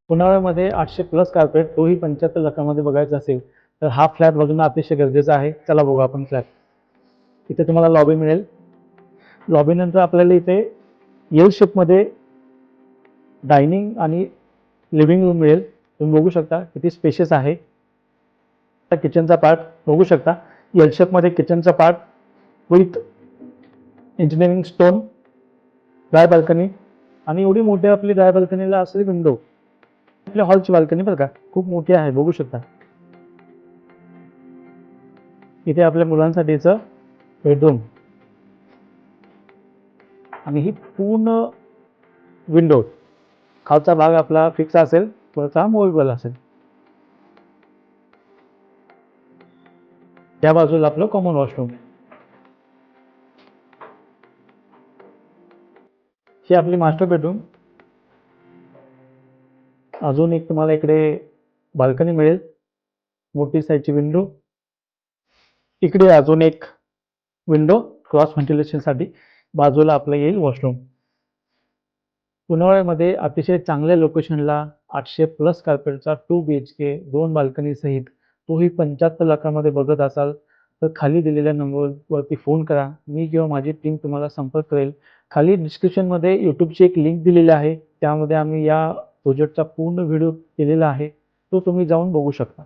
पुण्यामध्ये 800+ कार्पेट, तोही 75 लाखामध्ये बघायचा असेल तर हा फ्लॅट बघणं अतिशय गरजेचं आहे. चला बघू आपण फ्लॅट. इथे तुम्हाला लॉबी मिळेल. लॉबी नंतर आपल्याला इथे एल शेपमध्ये डायनिंग आणि लिव्हिंग रूम मिळेल. तुम्ही बघू शकता किती स्पेशियस आहे. किचनचा पार्ट बघू शकता. एल शेपमध्ये किचनचा part with engineering stone, dry balcony आणि एवढी मोठी आपली ड्राय बाल्कनीला असलेली विंडो. आपल्या हॉलची बाल्कनी बरं का, खूप मोठी आहे, बघू शकता. इथे आपल्या मुलांसाठीचं बेडरूम आणि ही पूर्ण विंडो. खालचा भाग आपला फिक्स असेल, वरचा मूव्हेबल असेल. त्या बाजूला आपलं कॉमन वॉशरूम. ही आपली मास्टर बेडरूम. अजून एक तुम्हाला इकडे बाल्कनी मिळेल, मोठी साईजची विंडो. इकडे अजून एक विंडो क्रॉस व्हेंटिलेशनसाठी. बाजूला आपलं येईल वॉशरूम. पुण्यामध्ये अतिशय चांगल्या लोकेशनला 800+ कार्पेटचा 2 BHK 2 बाल्कनी सहित, तोही 75 लाखामध्ये बघत असाल तर खाली दिलेल्या नंबरवरती फोन करा. मी किंवा माझी टीम तुम्हाला संपर्क करेल. खाली डिस्क्रिप्शनमध्ये यूट्यूबची एक लिंक दिलेली आहे, त्यामध्ये आम्ही या प्रोजेक्टचा पूर्ण व्हिडिओ केलेला आहे, तो तुम्ही जाऊन बघू शकता.